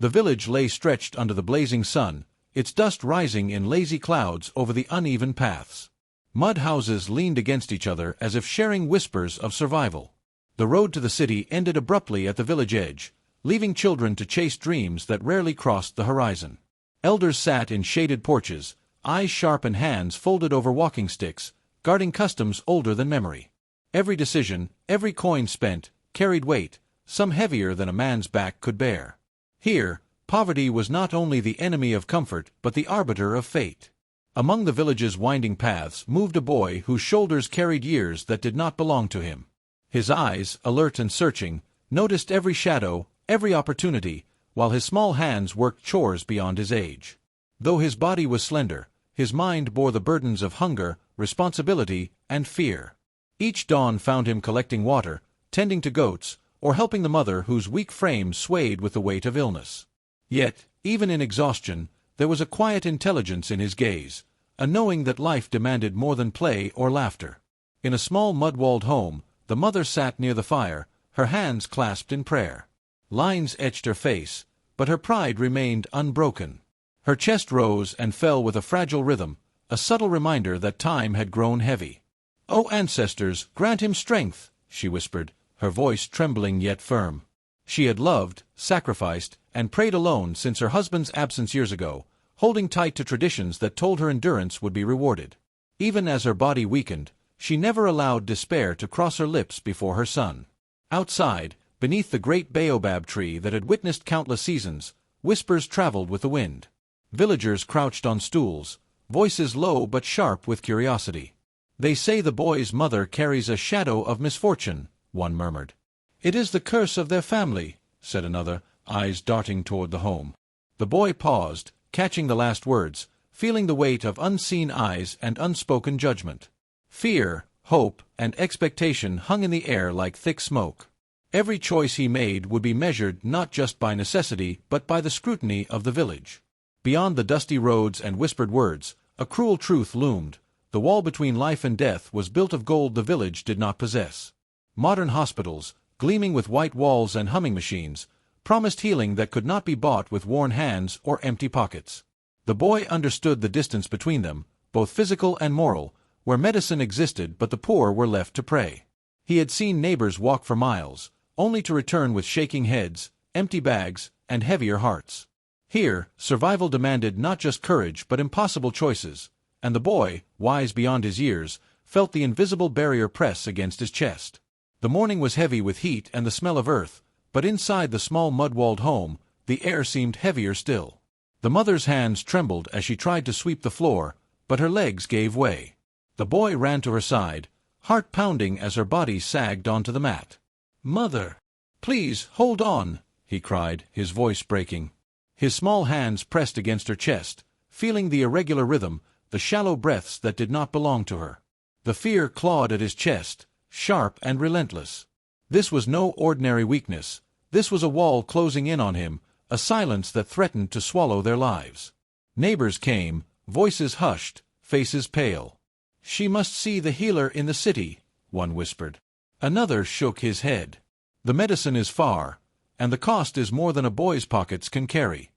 The village lay stretched under the blazing sun, its dust rising in lazy clouds over the uneven paths. Mud houses leaned against each other as if sharing whispers of survival. The road to the city ended abruptly at the village edge, leaving children to chase dreams that rarely crossed the horizon. Elders sat in shaded porches, eyes sharp and hands folded over walking sticks, guarding customs older than memory. Every decision, every coin spent, carried weight, some heavier than a man's back could bear. Here, poverty was not only the enemy of comfort but the arbiter of fate. Among the village's winding paths moved a boy whose shoulders carried years that did not belong to him. His eyes, alert and searching, noticed every shadow, every opportunity, while his small hands worked chores beyond his age. Though his body was slender, his mind bore the burdens of hunger, responsibility, and fear. Each dawn found him collecting water, tending to goats, or helping the mother whose weak frame swayed with the weight of illness. Yet, even in exhaustion, there was a quiet intelligence in his gaze, a knowing that life demanded more than play or laughter. In a small mud-walled home, the mother sat near the fire, her hands clasped in prayer. Lines etched her face, but her pride remained unbroken. Her chest rose and fell with a fragile rhythm, a subtle reminder that time had grown heavy. "O ancestors, grant him strength," she whispered, her voice trembling yet firm. She had loved, sacrificed, and prayed alone since her husband's absence years ago, holding tight to traditions that told her endurance would be rewarded. Even as her body weakened, she never allowed despair to cross her lips before her son. Outside, beneath the great baobab tree that had witnessed countless seasons, whispers traveled with the wind. Villagers crouched on stools, voices low but sharp with curiosity. "They say the boy's mother carries a shadow of misfortune," one murmured. "It is the curse of their family," said another, eyes darting toward the home. The boy paused, catching the last words, feeling the weight of unseen eyes and unspoken judgment. Fear, hope, and expectation hung in the air like thick smoke. Every choice he made would be measured not just by necessity but by the scrutiny of the village. Beyond the dusty roads and whispered words, a cruel truth loomed. The wall between life and death was built of gold the village did not possess. Modern hospitals, gleaming with white walls and humming machines, promised healing that could not be bought with worn hands or empty pockets. The boy understood the distance between them, both physical and moral, where medicine existed but the poor were left to pray. He had seen neighbors walk for miles, only to return with shaking heads, empty bags, and heavier hearts. Here, survival demanded not just courage but impossible choices, and the boy, wise beyond his years, felt the invisible barrier press against his chest. The morning was heavy with heat and the smell of earth, but inside the small mud-walled home, the air seemed heavier still. The mother's hands trembled as she tried to sweep the floor, but her legs gave way. The boy ran to her side, heart pounding as her body sagged onto the mat. "Mother! Please, hold on!" he cried, his voice breaking. His small hands pressed against her chest, feeling the irregular rhythm, the shallow breaths that did not belong to her. The fear clawed at his chest, sharp and relentless. This was no ordinary weakness. This was a wall closing in on him, a silence that threatened to swallow their lives. Neighbors came, voices hushed, faces pale. "She must see the healer in the city," one whispered. Another shook his head. "The medicine is far, and the cost is more than a boy's pockets can carry."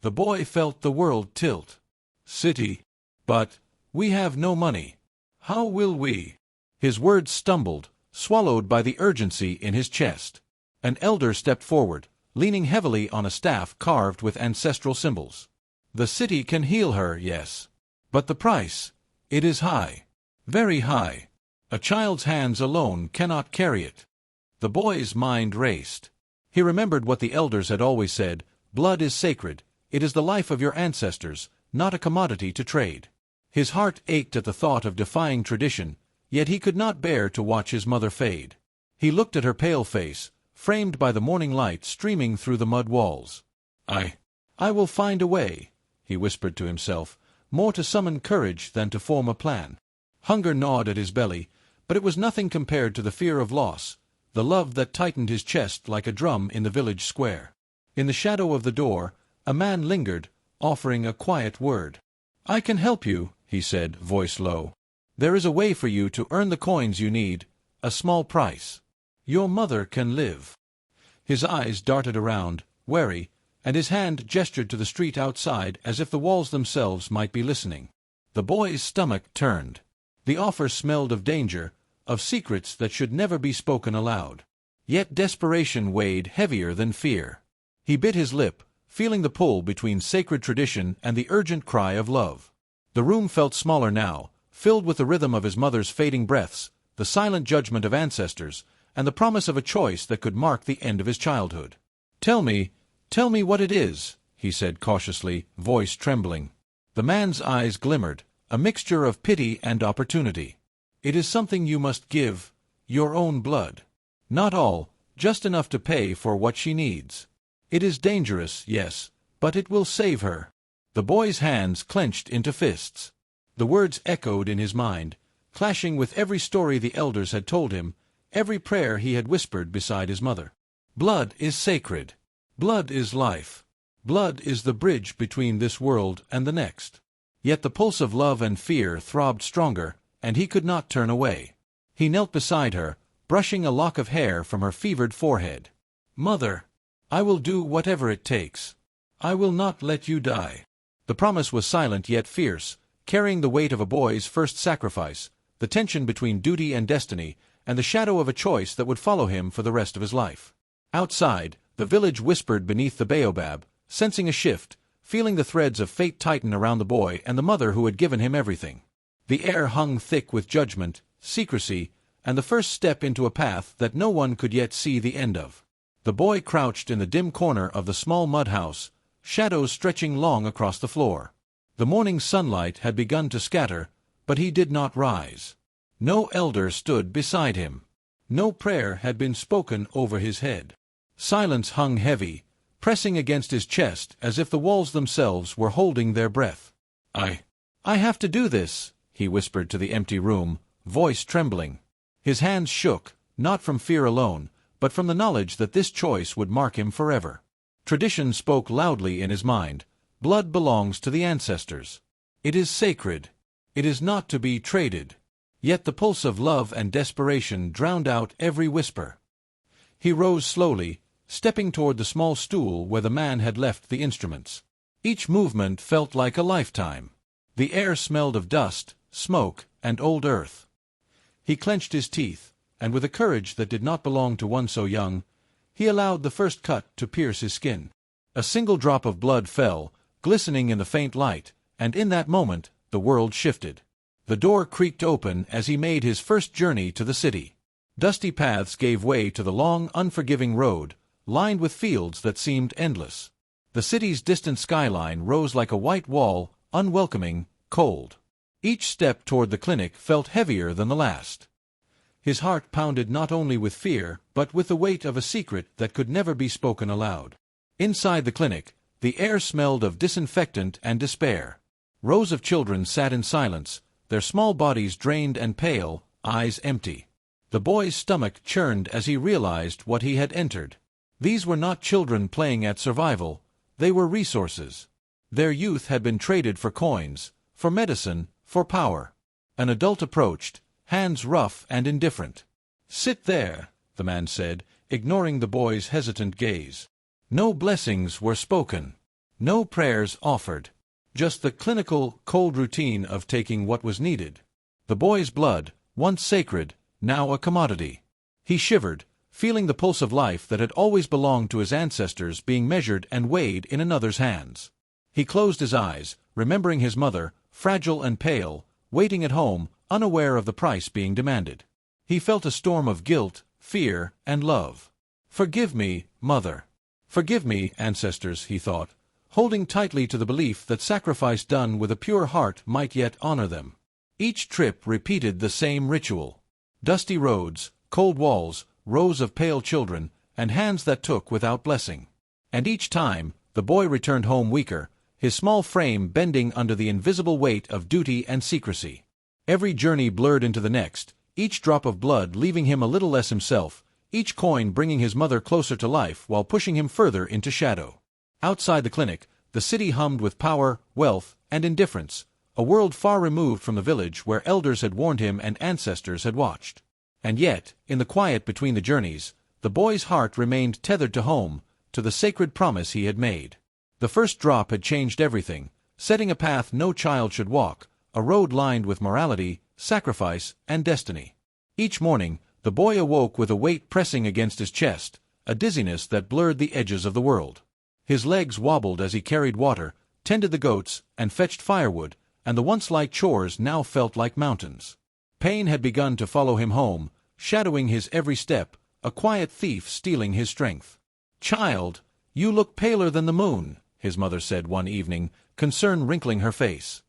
The boy felt the world tilt. "City? But we have no money. How will we?" His words stumbled, swallowed by the urgency in his chest. An elder stepped forward, leaning heavily on a staff carved with ancestral symbols. "The city can heal her, yes. But the price, it is high. Very high. A child's hands alone cannot carry it." The boy's mind raced. He remembered what the elders had always said: blood is sacred, it is the life of your ancestors, not a commodity to trade. His heart ached at the thought of defying tradition, yet he could not bear to watch his mother fade. He looked at her pale face, framed by the morning light streaming through the mud walls. I will find a way," he whispered to himself, more to summon courage than to form a plan. Hunger gnawed at his belly, but it was nothing compared to the fear of loss, the love that tightened his chest like a drum in the village square. In the shadow of the door, a man lingered, offering a quiet word. "I can help you," he said, voice low. "There is a way for you to earn the coins you need, a small price. Your mother can live." His eyes darted around, wary, and his hand gestured to the street outside as if the walls themselves might be listening. The boy's stomach turned. The offer smelled of danger, of secrets that should never be spoken aloud. Yet desperation weighed heavier than fear. He bit his lip, feeling the pull between sacred tradition and the urgent cry of love. The room felt smaller now, filled with the rhythm of his mother's fading breaths, the silent judgment of ancestors, and the promise of a choice that could mark the end of his childhood. Tell me what it is," he said cautiously, voice trembling. The man's eyes glimmered, a mixture of pity and opportunity. "It is something you must give, your own blood. Not all, just enough to pay for what she needs. It is dangerous, yes, but it will save her." The boy's hands clenched into fists. The words echoed in his mind, clashing with every story the elders had told him, every prayer he had whispered beside his mother. Blood is sacred. Blood is life. Blood is the bridge between this world and the next. Yet the pulse of love and fear throbbed stronger, and he could not turn away. He knelt beside her, brushing a lock of hair from her fevered forehead. "Mother, I will do whatever it takes. I will not let you die." The promise was silent yet fierce, carrying the weight of a boy's first sacrifice, the tension between duty and destiny, and the shadow of a choice that would follow him for the rest of his life. Outside, the village whispered beneath the baobab, sensing a shift, feeling the threads of fate tighten around the boy and the mother who had given him everything. The air hung thick with judgment, secrecy, and the first step into a path that no one could yet see the end of. The boy crouched in the dim corner of the small mud house, shadows stretching long across the floor. The morning sunlight had begun to scatter, but he did not rise. No elder stood beside him. No prayer had been spoken over his head. Silence hung heavy, pressing against his chest as if the walls themselves were holding their breath. I have to do this," he whispered to the empty room, voice trembling. His hands shook, not from fear alone, but from the knowledge that this choice would mark him forever. Tradition spoke loudly in his mind. Blood belongs to the ancestors. It is sacred. It is not to be traded. Yet the pulse of love and desperation drowned out every whisper. He rose slowly, stepping toward the small stool where the man had left the instruments. Each movement felt like a lifetime. The air smelled of dust, smoke, and old earth. He clenched his teeth, and with a courage that did not belong to one so young, he allowed the first cut to pierce his skin. A single drop of blood fell, glistening in the faint light, and in that moment the world shifted. The door creaked open as he made his first journey to the city. Dusty paths gave way to the long, unforgiving road, lined with fields that seemed endless. The city's distant skyline rose like a white wall, unwelcoming, cold. Each step toward the clinic felt heavier than the last. His heart pounded not only with fear, but with the weight of a secret that could never be spoken aloud. Inside the clinic, the air smelled of disinfectant and despair. Rows of children sat in silence, their small bodies drained and pale, eyes empty. The boy's stomach churned as he realized what he had entered. These were not children playing at survival, they were resources. Their youth had been traded for coins, for medicine, for power. An adult approached, hands rough and indifferent. "Sit there," the man said, ignoring the boy's hesitant gaze. No blessings were spoken. No prayers offered. Just the clinical, cold routine of taking what was needed. The boy's blood, once sacred, now a commodity. He shivered, feeling the pulse of life that had always belonged to his ancestors being measured and weighed in another's hands. He closed his eyes, remembering his mother, fragile and pale, waiting at home, unaware of the price being demanded. He felt a storm of guilt, fear, and love. "Forgive me, mother. Forgive me, ancestors," he thought, holding tightly to the belief that sacrifice done with a pure heart might yet honor them. Each trip repeated the same ritual. Dusty roads, cold walls, rows of pale children, and hands that took without blessing. And each time, the boy returned home weaker, his small frame bending under the invisible weight of duty and secrecy. Every journey blurred into the next, each drop of blood leaving him a little less himself, each coin bringing his mother closer to life while pushing him further into shadow. Outside the clinic, the city hummed with power, wealth, and indifference, a world far removed from the village where elders had warned him and ancestors had watched. And yet, in the quiet between the journeys, the boy's heart remained tethered to home, to the sacred promise he had made. The first drop had changed everything, setting a path no child should walk, a road lined with morality, sacrifice, and destiny. Each morning, the boy awoke with a weight pressing against his chest, a dizziness that blurred the edges of the world. His legs wobbled as he carried water, tended the goats, and fetched firewood, and the once light chores now felt like mountains. Pain had begun to follow him home, shadowing his every step, a quiet thief stealing his strength. "Child, you look paler than the moon," his mother said one evening, concern wrinkling her face.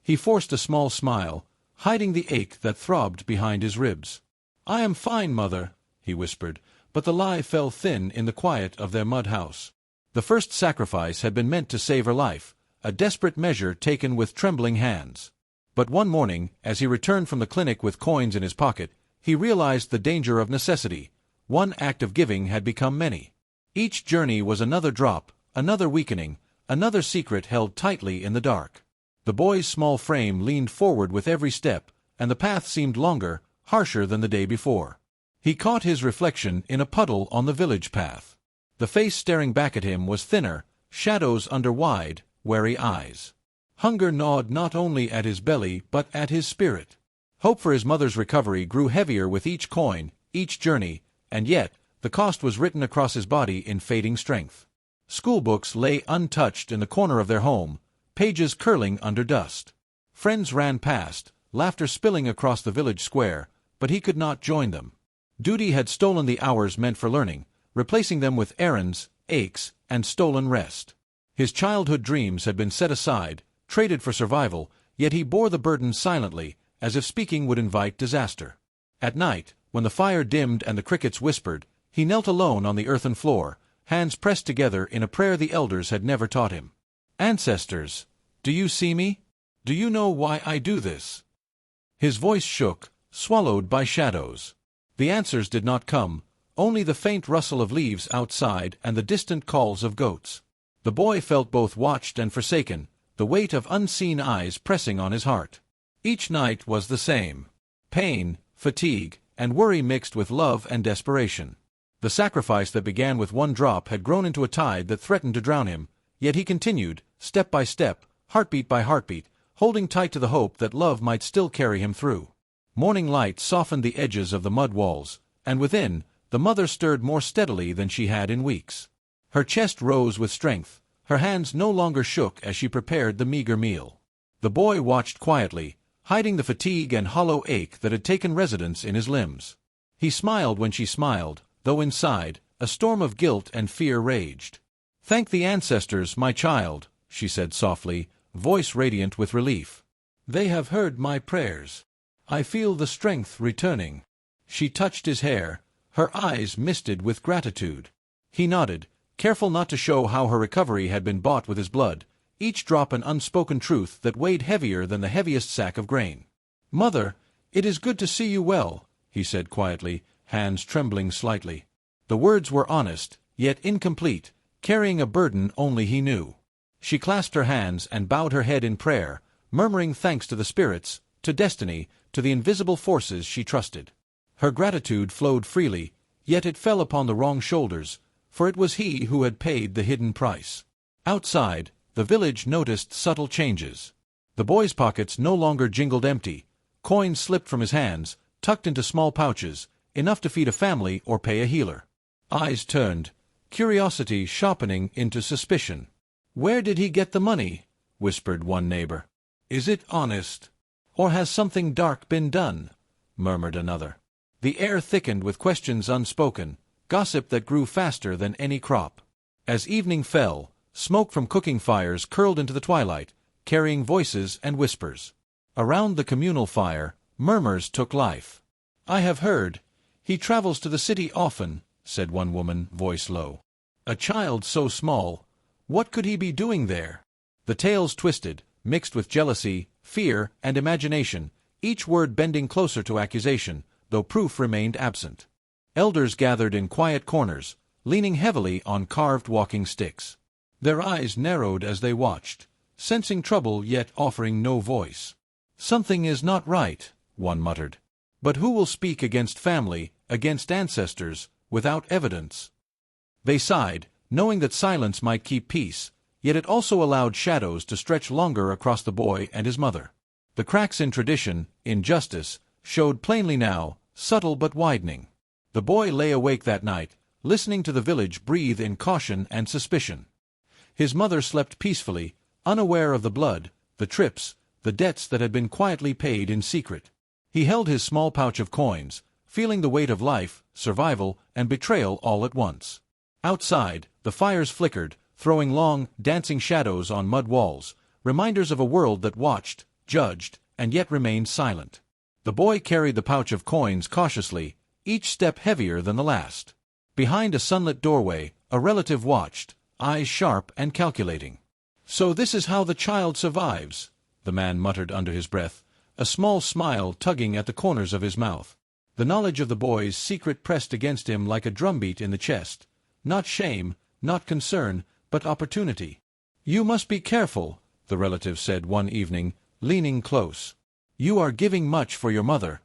He forced a small smile, hiding the ache that throbbed behind his ribs. "I am fine, mother," he whispered, but the lie fell thin in the quiet of their mud house. The first sacrifice had been meant to save her life, a desperate measure taken with trembling hands. But one morning, as he returned from the clinic with coins in his pocket, he realized the danger of necessity. One act of giving had become many. Each journey was another drop, another weakening, another secret held tightly in the dark. The boy's small frame leaned forward with every step, and the path seemed longer, harsher than the day before. He caught his reflection in a puddle on the village path. The face staring back at him was thinner, shadows under wide, wary eyes. Hunger gnawed not only at his belly but at his spirit. Hope for his mother's recovery grew heavier with each coin, each journey, and yet the cost was written across his body in fading strength. Schoolbooks lay untouched in the corner of their home, pages curling under dust. Friends ran past, laughter spilling across the village square, but he could not join them. Duty had stolen the hours meant for learning, replacing them with errands, aches, and stolen rest. His childhood dreams had been set aside, traded for survival, yet he bore the burden silently, as if speaking would invite disaster. At night, when the fire dimmed and the crickets whispered, he knelt alone on the earthen floor, hands pressed together in a prayer the elders had never taught him. "Ancestors, do you see me? Do you know why I do this?" His voice shook, swallowed by shadows. The answers did not come, only the faint rustle of leaves outside and the distant calls of goats. The boy felt both watched and forsaken, the weight of unseen eyes pressing on his heart. Each night was the same. Pain, fatigue, and worry mixed with love and desperation. The sacrifice that began with one drop had grown into a tide that threatened to drown him, yet he continued, step by step, heartbeat by heartbeat, holding tight to the hope that love might still carry him through. Morning light softened the edges of the mud walls, and within, the mother stirred more steadily than she had in weeks. Her chest rose with strength, her hands no longer shook as she prepared the meager meal. The boy watched quietly, hiding the fatigue and hollow ache that had taken residence in his limbs. He smiled when she smiled, though inside, a storm of guilt and fear raged. "Thank the ancestors, my child," she said softly, voice radiant with relief. "They have heard my prayers. I feel the strength returning." She touched his hair, her eyes misted with gratitude. He nodded, careful not to show how her recovery had been bought with his blood, each drop an unspoken truth that weighed heavier than the heaviest sack of grain. "Mother, it is good to see you well," he said quietly, hands trembling slightly. The words were honest, yet incomplete, carrying a burden only he knew. She clasped her hands and bowed her head in prayer, murmuring thanks to the spirits, to destiny, to the invisible forces she trusted. Her gratitude flowed freely, yet it fell upon the wrong shoulders, for it was he who had paid the hidden price. Outside, the village noticed subtle changes. The boy's pockets no longer jingled empty. Coins slipped from his hands, tucked into small pouches, enough to feed a family or pay a healer. Eyes turned, curiosity sharpening into suspicion. "Where did he get the money?" whispered one neighbor. "Is it honest? Or has something dark been done?" murmured another. The air thickened with questions unspoken, gossip that grew faster than any crop. As evening fell, smoke from cooking fires curled into the twilight, carrying voices and whispers. Around the communal fire, murmurs took life. "I have heard. He travels to the city often," said one woman, voice low. "A child so small. What could he be doing there?" The tales twisted, mixed with jealousy, fear, and imagination, each word bending closer to accusation, though proof remained absent. Elders gathered in quiet corners, leaning heavily on carved walking sticks. Their eyes narrowed as they watched, sensing trouble yet offering no voice. "Something is not right," one muttered. "But who will speak against family, against ancestors, without evidence?" They sighed, knowing that silence might keep peace, yet it also allowed shadows to stretch longer across the boy and his mother. The cracks in tradition, in justice, showed plainly now, subtle but widening. The boy lay awake that night, listening to the village breathe in caution and suspicion. His mother slept peacefully, unaware of the blood, the trips, the debts that had been quietly paid in secret. He held his small pouch of coins, feeling the weight of life, survival, and betrayal all at once. Outside, the fires flickered, throwing long, dancing shadows on mud walls, reminders of a world that watched, judged, and yet remained silent. The boy carried the pouch of coins cautiously, each step heavier than the last. Behind a sunlit doorway, a relative watched, eyes sharp and calculating. "So this is how the child survives," the man muttered under his breath, a small smile tugging at the corners of his mouth. The knowledge of the boy's secret pressed against him like a drumbeat in the chest. Not shame, not concern, but opportunity. "You must be careful," the relative said one evening, leaning close. "You are giving much for your mother.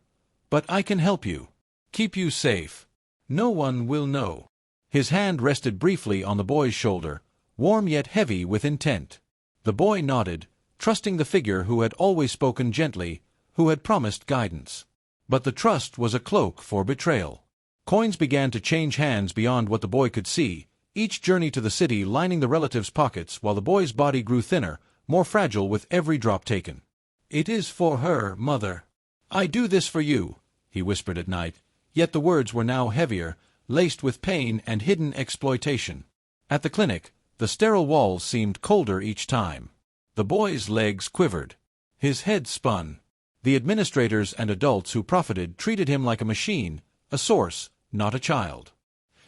But I can help you. Keep you safe. No one will know." His hand rested briefly on the boy's shoulder, warm yet heavy with intent. The boy nodded, trusting the figure who had always spoken gently, who had promised guidance. But the trust was a cloak for betrayal. Coins began to change hands beyond what the boy could see, each journey to the city lining the relative's pockets while the boy's body grew thinner, more fragile with every drop taken. "It is for her, mother. I do this for you," he whispered at night, yet the words were now heavier, laced with pain and hidden exploitation. At the clinic, the sterile walls seemed colder each time. The boy's legs quivered. His head spun. The administrators and adults who profited treated him like a machine, a source, not a child.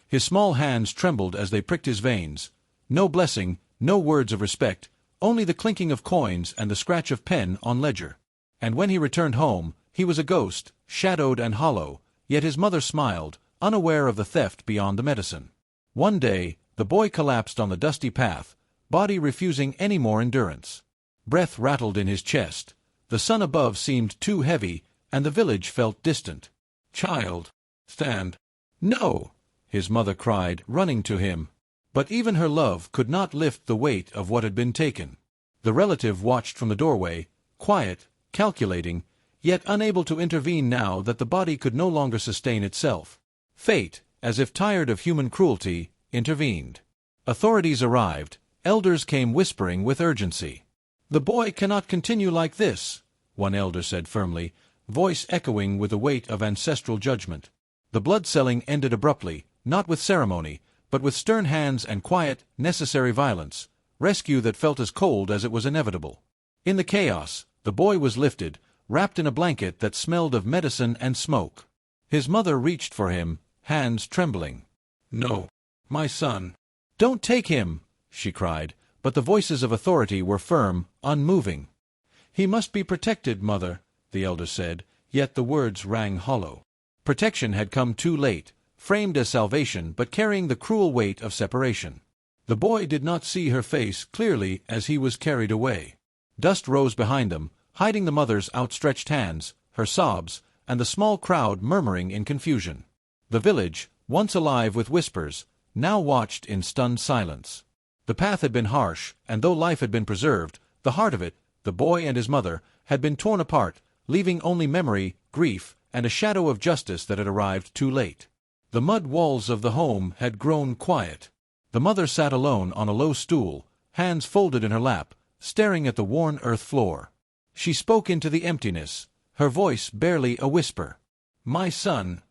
His small hands trembled as they pricked his veins. No blessing, no words of respect, only the clinking of coins and the scratch of pen on ledger. And when he returned home, he was a ghost, shadowed and hollow, yet his mother smiled, unaware of the theft beyond the medicine. One day, the boy collapsed on the dusty path, body refusing any more endurance. Breath rattled in his chest. The sun above seemed too heavy, and the village felt distant. "Child, stand." "No!" his mother cried, running to him. But even her love could not lift the weight of what had been taken. The relative watched from the doorway, quiet, calculating, yet unable to intervene now that the body could no longer sustain itself. Fate, as if tired of human cruelty, intervened. Authorities arrived, elders came whispering with urgency. "The boy cannot continue like this," one elder said firmly, voice echoing with the weight of ancestral judgment. The blood-selling ended abruptly, not with ceremony, but with stern hands and quiet, necessary violence, rescue that felt as cold as it was inevitable. In the chaos, the boy was lifted, wrapped in a blanket that smelled of medicine and smoke. His mother reached for him, hands trembling. "No, my son." "Don't take him," she cried, but the voices of authority were firm, unmoving. "He must be protected, mother," the elder said, yet the words rang hollow. Protection had come too late, framed as salvation but carrying the cruel weight of separation. The boy did not see her face clearly as he was carried away. Dust rose behind them, hiding the mother's outstretched hands, her sobs, and the small crowd murmuring in confusion. The village, once alive with whispers, now watched in stunned silence. The path had been harsh, and though life had been preserved, the heart of it, the boy and his mother, had been torn apart, leaving only memory, grief, and a shadow of justice that had arrived too late. The mud walls of the home had grown quiet. The mother sat alone on a low stool, hands folded in her lap, staring at the worn earth floor. She spoke into the emptiness, her voice barely a whisper. "My son,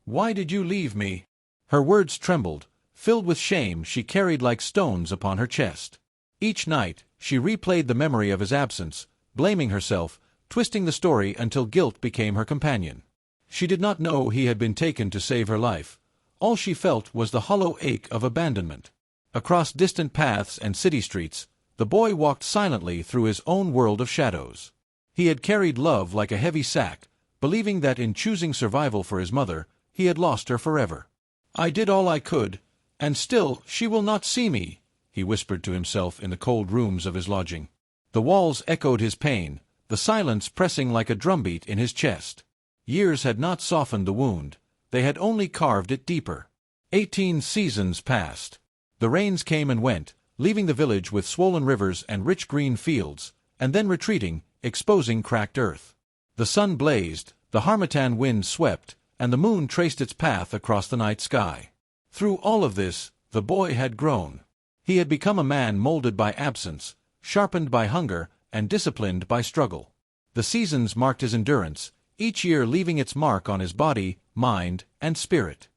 why did you leave me?" Her words trembled. Filled with shame, she carried like stones upon her chest. Each night, she replayed the memory of his absence, blaming herself, twisting the story until guilt became her companion. She did not know he had been taken to save her life. All she felt was the hollow ache of abandonment. Across distant paths and city streets, the boy walked silently through his own world of shadows. He had carried love like a heavy sack, believing that in choosing survival for his mother, he had lost her forever. "I did all I could, and still she will not see me," he whispered to himself in the cold rooms of his lodging. The walls echoed his pain, the silence pressing like a drumbeat in his chest. Years had not softened the wound, they had only carved it deeper. 18 seasons passed. The rains came and went, leaving the village with swollen rivers and rich green fields, and then retreating, exposing cracked earth. The sun blazed, the harmattan wind swept, and the moon traced its path across the night sky. Through all of this, the boy had grown. He had become a man molded by absence, sharpened by hunger, and disciplined by struggle. The seasons marked his endurance, each year leaving its mark on his body, mind, and spirit.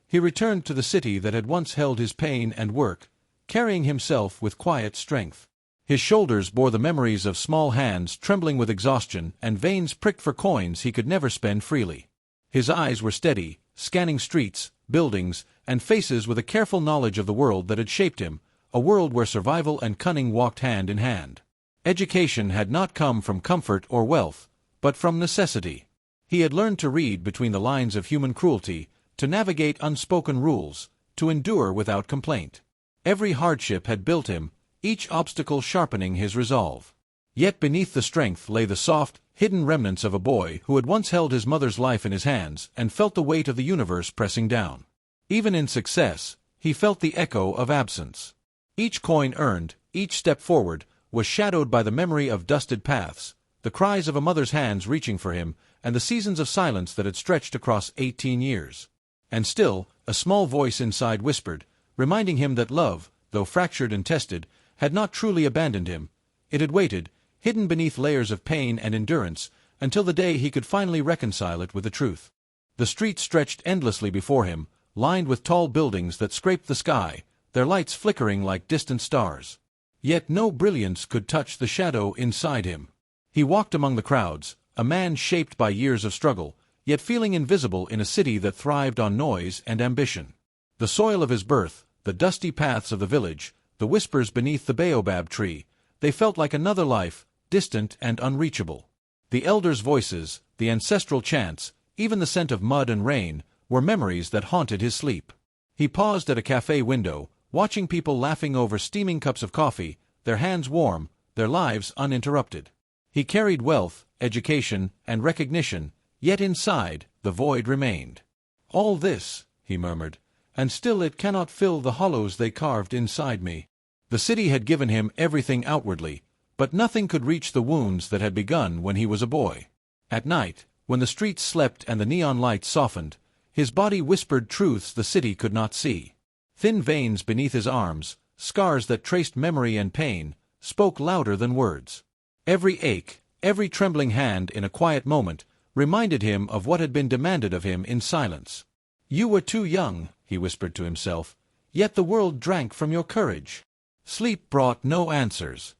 He returned to the city that had once held his pain and work, carrying himself with quiet strength. His shoulders bore the memories of small hands trembling with exhaustion and veins pricked for coins he could never spend freely. His eyes were steady, scanning streets, buildings, and faces with a careful knowledge of the world that had shaped him, a world where survival and cunning walked hand in hand. Education had not come from comfort or wealth, but from necessity. He had learned to read between the lines of human cruelty, to navigate unspoken rules, to endure without complaint. Every hardship had built him, each obstacle sharpening his resolve. Yet beneath the strength lay the soft, hidden remnants of a boy who had once held his mother's life in his hands and felt the weight of the universe pressing down. Even in success, he felt the echo of absence. Each coin earned, each step forward, was shadowed by the memory of dusted paths, the cries of a mother's hands reaching for him, and the seasons of silence that had stretched across 18 years. And still, a small voice inside whispered, reminding him that love, though fractured and tested, had not truly abandoned him. It had waited, hidden beneath layers of pain and endurance, until the day he could finally reconcile it with the truth. The streets stretched endlessly before him, lined with tall buildings that scraped the sky, their lights flickering like distant stars. Yet no brilliance could touch the shadow inside him. He walked among the crowds, a man shaped by years of struggle, yet feeling invisible in a city that thrived on noise and ambition. The soil of his birth, the dusty paths of the village, the whispers beneath the baobab tree, they felt like another life, distant and unreachable. The elders' voices, the ancestral chants, even the scent of mud and rain, were memories that haunted his sleep. He paused at a cafe window, watching people laughing over steaming cups of coffee, their hands warm, their lives uninterrupted. He carried wealth, education, and recognition, yet inside, the void remained. "All this," he murmured, "and still it cannot fill the hollows they carved inside me." The city had given him everything outwardly, but nothing could reach the wounds that had begun when he was a boy. At night, when the streets slept and the neon lights softened, his body whispered truths the city could not see. Thin veins beneath his arms, scars that traced memory and pain, spoke louder than words. Every ache, every trembling hand in a quiet moment, reminded him of what had been demanded of him in silence. "You were too young," he whispered to himself, "yet the world drank from your courage." Sleep brought no answers.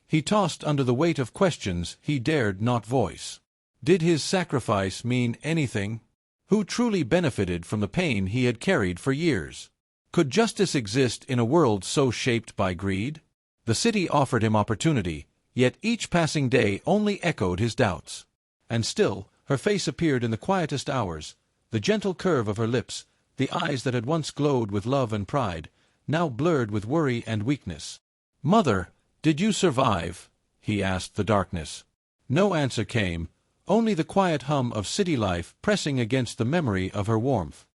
He tossed under the weight of questions he dared not voice. Did his sacrifice mean anything? Who truly benefited from the pain he had carried for years? Could justice exist in a world so shaped by greed? The city offered him opportunity, yet each passing day only echoed his doubts. And still, her face appeared in the quietest hours, the gentle curve of her lips, the eyes that had once glowed with love and pride, now blurred with worry and weakness. "Mother, did you survive?" he asked the darkness. No answer came, only the quiet hum of city life pressing against the memory of her warmth.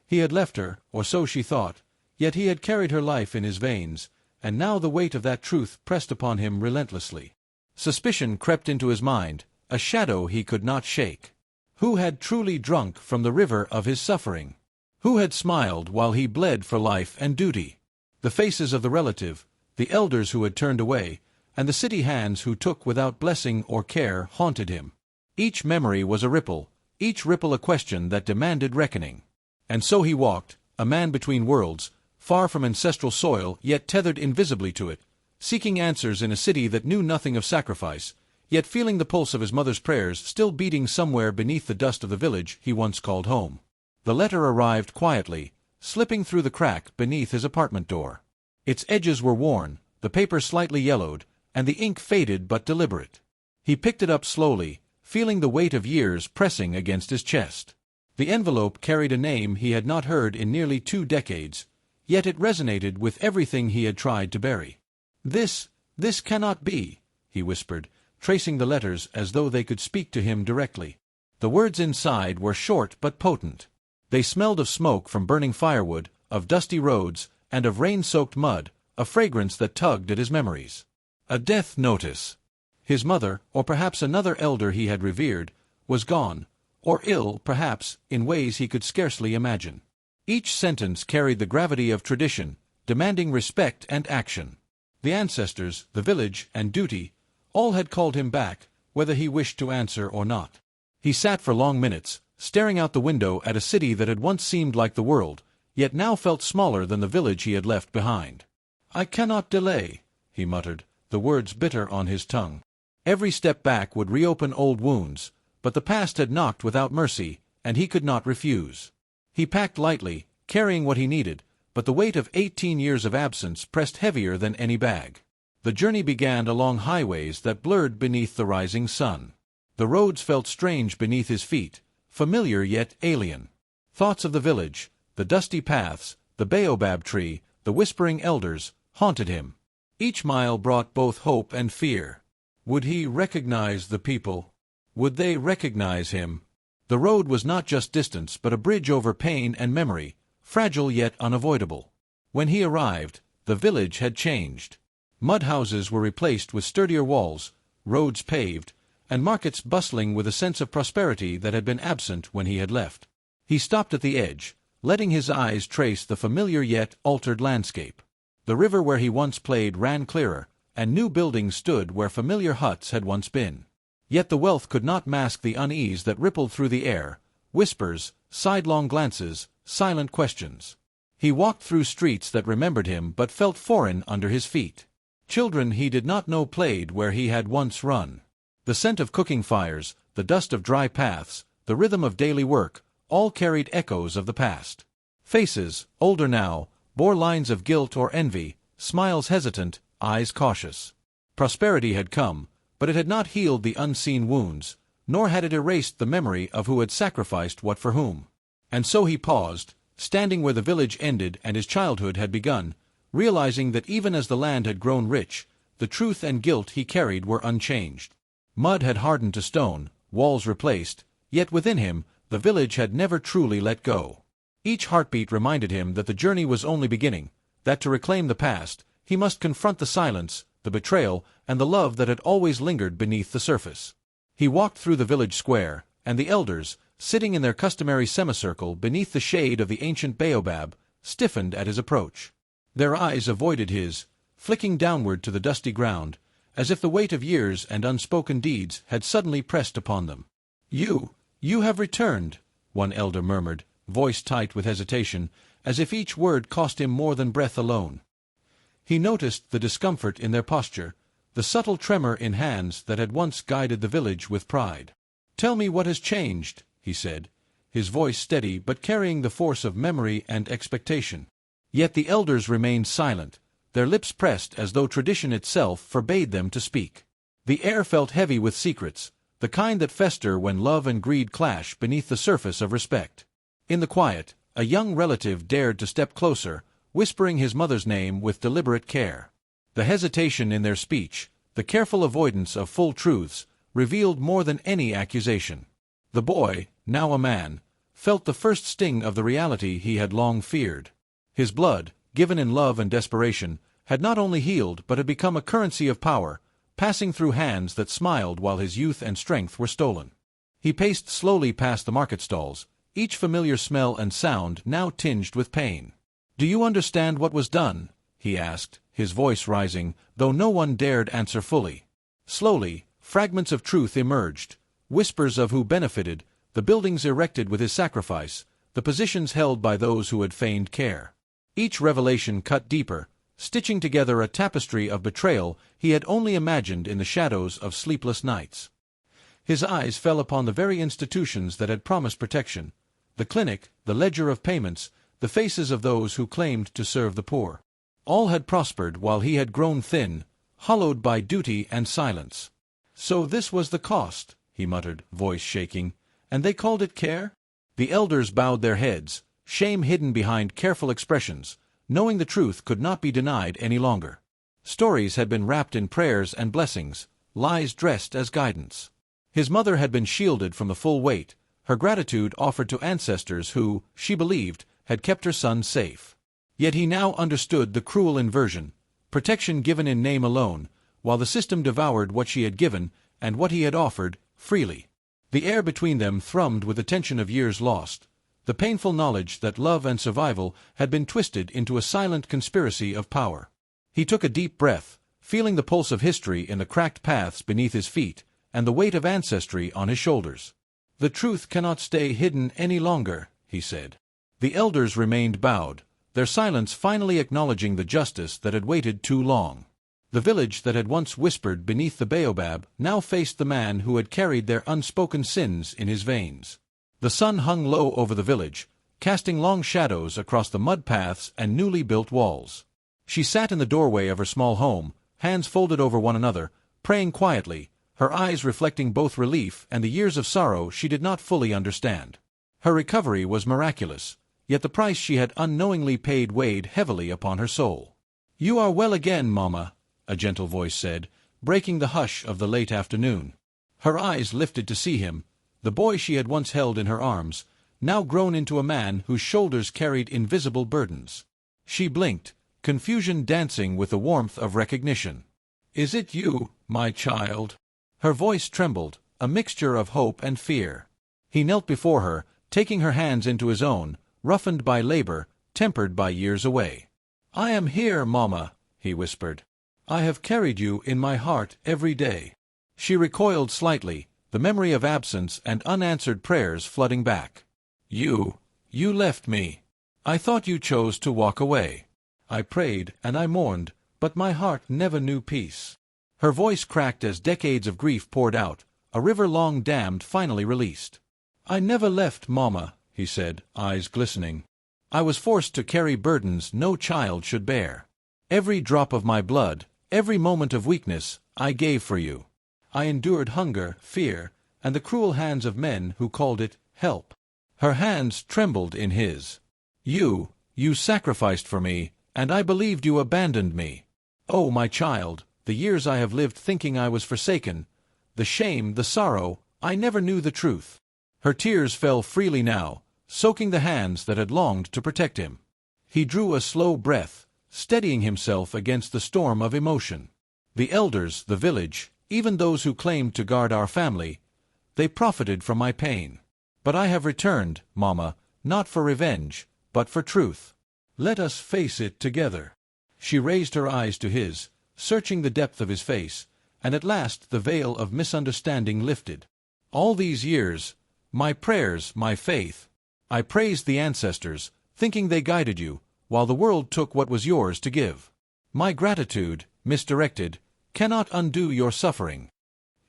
He had left her, or so she thought, yet he had carried her life in his veins, and now the weight of that truth pressed upon him relentlessly. Suspicion crept into his mind, a shadow he could not shake. Who had truly drunk from the river of his suffering? Who had smiled while he bled for life and duty? The faces of the relative, the elders who had turned away, and the city hands who took without blessing or care haunted him. Each memory was a ripple, each ripple a question that demanded reckoning. And so he walked, a man between worlds, far from ancestral soil yet tethered invisibly to it, seeking answers in a city that knew nothing of sacrifice, yet feeling the pulse of his mother's prayers still beating somewhere beneath the dust of the village he once called home. The letter arrived quietly, slipping through the crack beneath his apartment door. Its edges were worn, the paper slightly yellowed, and the ink faded but deliberate. He picked it up slowly, feeling the weight of years pressing against his chest. The envelope carried a name he had not heard in nearly 2 decades, yet it resonated with everything he had tried to bury. This cannot be," he whispered, tracing the letters as though they could speak to him directly. The words inside were short but potent. They smelled of smoke from burning firewood, of dusty roads, and of rain-soaked mud, a fragrance that tugged at his memories. A death notice. His mother, or perhaps another elder he had revered, was gone, or ill, perhaps, in ways he could scarcely imagine. Each sentence carried the gravity of tradition, demanding respect and action. The ancestors, the village, and duty, all had called him back, whether he wished to answer or not. He sat for long minutes, staring out the window at a city that had once seemed like the world, yet now felt smaller than the village he had left behind. "I cannot delay," he muttered, the words bitter on his tongue. Every step back would reopen old wounds, but the past had knocked without mercy, and he could not refuse. He packed lightly, carrying what he needed, but the weight of 18 years of absence pressed heavier than any bag. The journey began along highways that blurred beneath the rising sun. The roads felt strange beneath his feet, familiar yet alien. Thoughts of the village, the dusty paths, the baobab tree, the whispering elders, haunted him. Each mile brought both hope and fear. Would he recognize the people? Would they recognize him? The road was not just distance but a bridge over pain and memory, fragile yet unavoidable. When he arrived, the village had changed. Mud houses were replaced with sturdier walls, roads paved, and markets bustling with a sense of prosperity that had been absent when he had left. He stopped at the edge, letting his eyes trace the familiar yet altered landscape. The river where he once played ran clearer, and new buildings stood where familiar huts had once been. Yet the wealth could not mask the unease that rippled through the air, whispers, sidelong glances, silent questions. He walked through streets that remembered him but felt foreign under his feet. Children he did not know played where he had once run. The scent of cooking fires, the dust of dry paths, the rhythm of daily work, all carried echoes of the past. Faces, older now, bore lines of guilt or envy, smiles hesitant, eyes cautious. Prosperity had come, but it had not healed the unseen wounds, nor had it erased the memory of who had sacrificed what for whom. And so he paused, standing where the village ended and his childhood had begun, realizing that even as the land had grown rich, the truth and guilt he carried were unchanged. Mud had hardened to stone, walls replaced, yet within him, the village had never truly let go. Each heartbeat reminded him that the journey was only beginning, that to reclaim the past, he must confront the silence, the betrayal, and the love that had always lingered beneath the surface. He walked through the village square, and the elders, sitting in their customary semicircle beneath the shade of the ancient baobab, stiffened at his approach. Their eyes avoided his, flicking downward to the dusty ground, as if the weight of years and unspoken deeds had suddenly pressed upon them. You have returned," one elder murmured, voice tight with hesitation, as if each word cost him more than breath alone. He noticed the discomfort in their posture, the subtle tremor in hands that had once guided the village with pride. "Tell me what has changed," he said, his voice steady but carrying the force of memory and expectation. Yet the elders remained silent, their lips pressed as though tradition itself forbade them to speak. The air felt heavy with secrets, the kind that fester when love and greed clash beneath the surface of respect. In the quiet, a young relative dared to step closer, whispering his mother's name with deliberate care. The hesitation in their speech, the careful avoidance of full truths, revealed more than any accusation. The boy, now a man, felt the first sting of the reality he had long feared. His blood, given in love and desperation, had not only healed but had become a currency of power, passing through hands that smiled while his youth and strength were stolen. He paced slowly past the market stalls, each familiar smell and sound now tinged with pain. "Do you understand what was done?" he asked, his voice rising, though no one dared answer fully. Slowly, fragments of truth emerged, whispers of who benefited, the buildings erected with his sacrifice, the positions held by those who had feigned care. Each revelation cut deeper, stitching together a tapestry of betrayal he had only imagined in the shadows of sleepless nights. His eyes fell upon the very institutions that had promised protection, the clinic, the ledger of payments, the faces of those who claimed to serve the poor. All had prospered while he had grown thin, hollowed by duty and silence. "So this was the cost," he muttered, voice shaking, "and they called it care?" The elders bowed their heads, shame hidden behind careful expressions, knowing the truth could not be denied any longer. Stories had been wrapped in prayers and blessings, lies dressed as guidance. His mother had been shielded from the full weight, her gratitude offered to ancestors who, she believed, had kept her son safe. Yet he now understood the cruel inversion. protection given in name alone, while the system devoured what she had given, and what he had offered, freely. The air between them thrummed with the tension of years lost, the painful knowledge that love and survival had been twisted into a silent conspiracy of power. He took a deep breath, feeling the pulse of history in the cracked paths beneath his feet, and the weight of ancestry on his shoulders. "The truth cannot stay hidden any longer," he said. The elders remained bowed, their silence finally acknowledging the justice that had waited too long. The village that had once whispered beneath the baobab now faced the man who had carried their unspoken sins in his veins. The sun hung low over the village, casting long shadows across the mud paths and newly built walls. She sat in the doorway of her small home, hands folded over one another, praying quietly, her eyes reflecting both relief and the years of sorrow she did not fully understand. Her recovery was miraculous, yet the price she had unknowingly paid weighed heavily upon her soul. "You are well again, Mamma," a gentle voice said, breaking the hush of the late afternoon. Her eyes lifted to see him, the boy she had once held in her arms, now grown into a man whose shoulders carried invisible burdens. She blinked, confusion dancing with the warmth of recognition. "Is it you, my child?" Her voice trembled, a mixture of hope and fear. He knelt before her, taking her hands into his own, roughened by labor, tempered by years away. "I am here, Mamma," he whispered. "I have carried you in my heart every day." She recoiled slightly, the memory of absence and unanswered prayers flooding back. You left me. I thought you chose to walk away. I prayed and I mourned, but my heart never knew peace." Her voice cracked as decades of grief poured out, a river long dammed finally released. "I never left, Mamma," he said, eyes glistening. "I was forced to carry burdens no child should bear. Every drop of my blood, every moment of weakness, I gave for you. I endured hunger, fear, and the cruel hands of men who called it help." Her hands trembled in his. You sacrificed for me, and I believed you abandoned me. Oh, my child, the years I have lived thinking I was forsaken, the shame, the sorrow, I never knew the truth." Her tears fell freely now, soaking the hands that had longed to protect him. He drew a slow breath, steadying himself against the storm of emotion. "The elders, the village, even those who claimed to guard our family, they profited from my pain. But I have returned, Mamma, not for revenge, but for truth. Let us face it together." She raised her eyes to his, searching the depth of his face, and at last the veil of misunderstanding lifted. "All these years, my prayers, my faith, I praised the ancestors, thinking they guided you, while the world took what was yours to give. My gratitude, misdirected, cannot undo your suffering."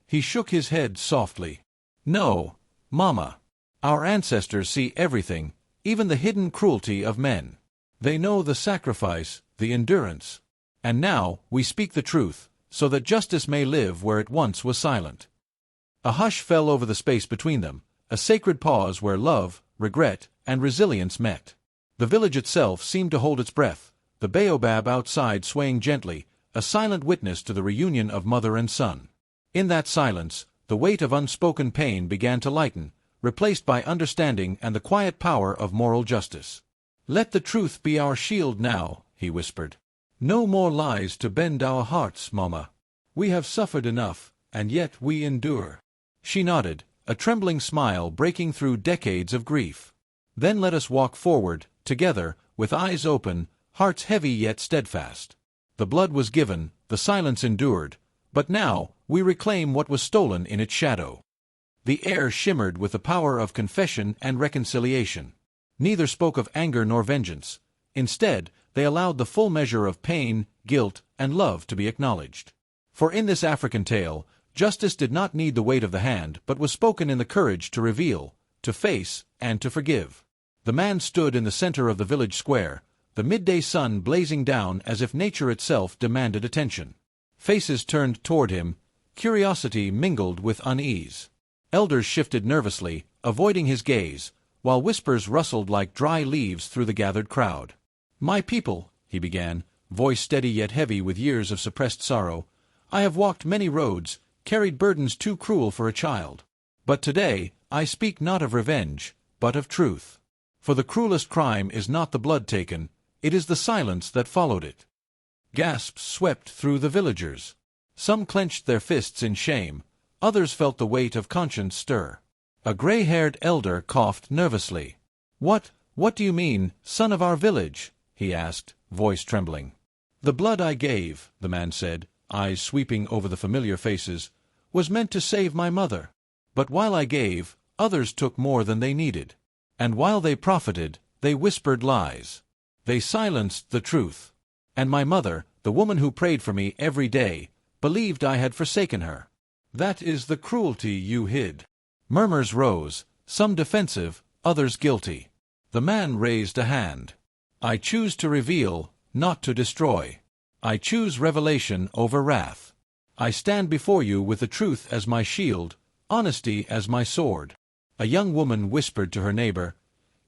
He shook his head softly. "No, Mamma. Our ancestors see everything, even the hidden cruelty of men. They know the sacrifice, the endurance. And now we speak the truth, so that justice may live where it once was silent." A hush fell over the space between them, a sacred pause where love, regret, and resilience met. The village itself seemed to hold its breath, the baobab outside swaying gently, a silent witness to the reunion of mother and son. In that silence, the weight of unspoken pain began to lighten, replaced by understanding and the quiet power of moral justice. "Let the truth be our shield now," he whispered. "No more lies to bend our hearts, Mamma. We have suffered enough, and yet we endure." She nodded, a trembling smile breaking through decades of grief. "Then let us walk forward, together, with eyes open, hearts heavy yet steadfast. The blood was given, the silence endured, but now we reclaim what was stolen in its shadow." The air shimmered with the power of confession and reconciliation. Neither spoke of anger nor vengeance. Instead, they allowed the full measure of pain, guilt, and love to be acknowledged. For in this African tale, justice did not need the weight of the hand, but was spoken in the courage to reveal, to face, and to forgive. The man stood in the center of the village square, the midday sun blazing down as if nature itself demanded attention. Faces turned toward him, curiosity mingled with unease. Elders shifted nervously, avoiding his gaze, while whispers rustled like dry leaves through the gathered crowd. "My people," he began, voice steady yet heavy with years of suppressed sorrow, "I have walked many roads, carried burdens too cruel for a child. But today, I speak not of revenge, but of truth. For the cruelest crime is not the blood taken, it is the silence that followed it." Gasps swept through the villagers. Some clenched their fists in shame, others felt the weight of conscience stir. A gray-haired elder coughed nervously. What do you mean, son of our village?" he asked, voice trembling. "The blood I gave," the man said, eyes sweeping over the familiar faces, "was meant to save my mother. But while I gave, others took more than they needed. And while they profited, they whispered lies. They silenced the truth. And my mother, the woman who prayed for me every day, believed I had forsaken her. That is the cruelty you hid." Murmurs rose, some defensive, others guilty. The man raised a hand. "I choose to reveal, not to destroy. I choose revelation over wrath. I stand before you with the truth as my shield, honesty as my sword." A young woman whispered to her neighbor,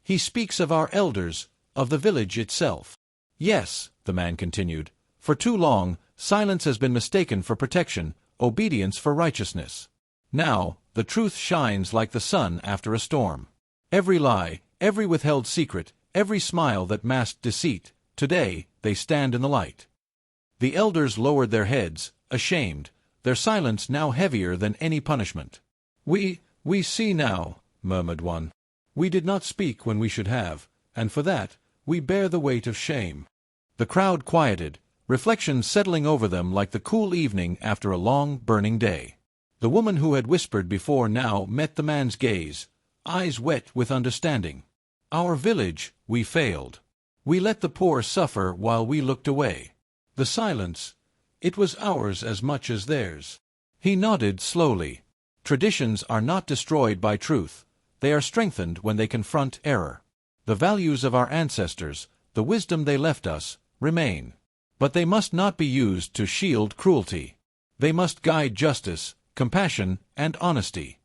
"He speaks of our elders, of the village itself." "Yes," the man continued, "for too long, silence has been mistaken for protection, obedience for righteousness. Now, the truth shines like the sun after a storm. Every lie, every withheld secret, every smile that masked deceit, today, they stand in the light." The elders lowered their heads, ashamed, their silence now heavier than any punishment. We see now," murmured one. "We did not speak when we should have, and for that, we bear the weight of shame." The crowd quieted, reflections settling over them like the cool evening after a long, burning day. The woman who had whispered before now met the man's gaze, eyes wet with understanding. "Our village, we failed. We let the poor suffer while we looked away. The silence, it was ours as much as theirs." He nodded slowly. Traditions are not destroyed by truth. They are strengthened when they confront error. The values of our ancestors, the wisdom they left us, remain. But they must not be used to shield cruelty. They must guide justice, compassion, and honesty.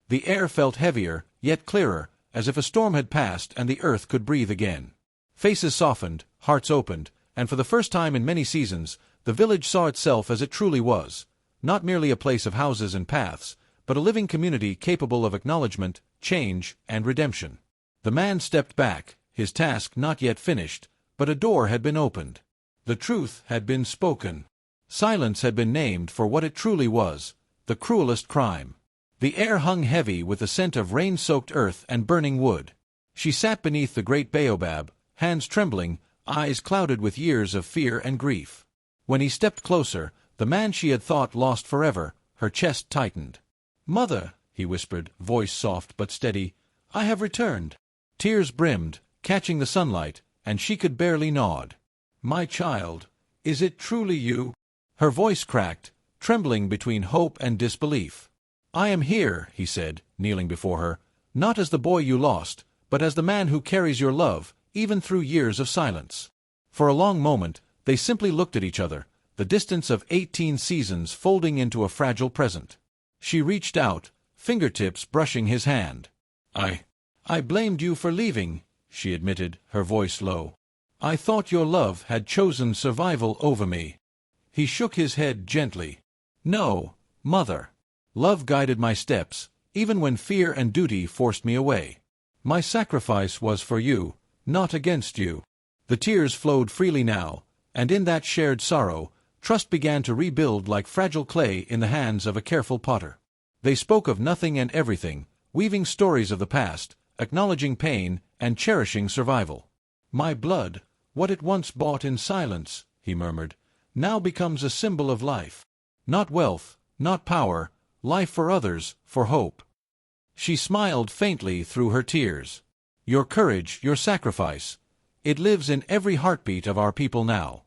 The air felt heavier, yet clearer, as if a storm had passed and the earth could breathe again. Faces softened, hearts opened, and for the first time in many seasons, the village saw itself as it truly was, not merely a place of houses and paths, but a living community capable of acknowledgement, change, and redemption. The man stepped back, his task not yet finished, but a door had been opened. The truth had been spoken. Silence had been named for what it truly was, the cruelest crime. The air hung heavy with the scent of rain-soaked earth and burning wood. She sat beneath the great baobab, hands trembling, eyes clouded with years of fear and grief. When he stepped closer, the man she had thought lost forever, her chest tightened. "Mother," he whispered, voice soft but steady, "I have returned." Tears brimmed, catching the sunlight, and she could barely nod. "My child, is it truly you?" Her voice cracked, trembling between hope and disbelief. "I am here," he said, kneeling before her, "not as the boy you lost, but as the man who carries your love, even through years of silence." For a long moment, they simply looked at each other, the distance of 18 seasons folding into a fragile present. She reached out, fingertips brushing his hand. I blamed you for leaving," she admitted, her voice low. "I thought your love had chosen survival over me." He shook his head gently. "No, Mother. Love guided my steps, even when fear and duty forced me away. My sacrifice was for you, not against you." The tears flowed freely now, and in that shared sorrow, trust began to rebuild like fragile clay in the hands of a careful potter. They spoke of nothing and everything, weaving stories of the past, acknowledging pain, and cherishing survival. "My blood, what it once bought in silence," he murmured, "now becomes a symbol of life. Not wealth, not power, life for others, for hope." She smiled faintly through her tears. "Your courage, your sacrifice, it lives in every heartbeat of our people now."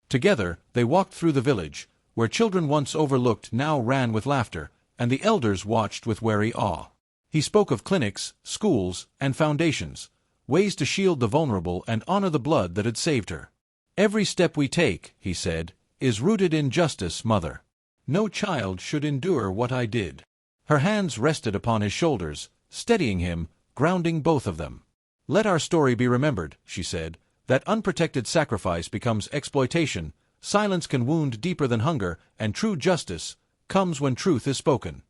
Together, they walked through the village, where children once overlooked now ran with laughter, and the elders watched with wary awe. He spoke of clinics, schools, and foundations, ways to shield the vulnerable and honor the blood that had saved her. "Every step we take," he said, "is rooted in justice, Mother. No child should endure what I did." Her hands rested upon his shoulders, steadying him, grounding both of them. "Let our story be remembered," she said. "That unprotected sacrifice becomes exploitation, silence can wound deeper than hunger, and true justice comes when truth is spoken."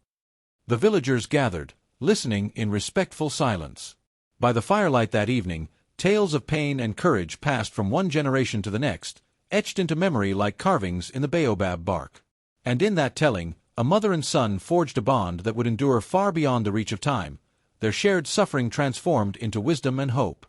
The villagers gathered, listening in respectful silence. By the firelight that evening, tales of pain and courage passed from one generation to the next, etched into memory like carvings in the baobab bark. And in that telling, a mother and son forged a bond that would endure far beyond the reach of time, their shared suffering transformed into wisdom and hope.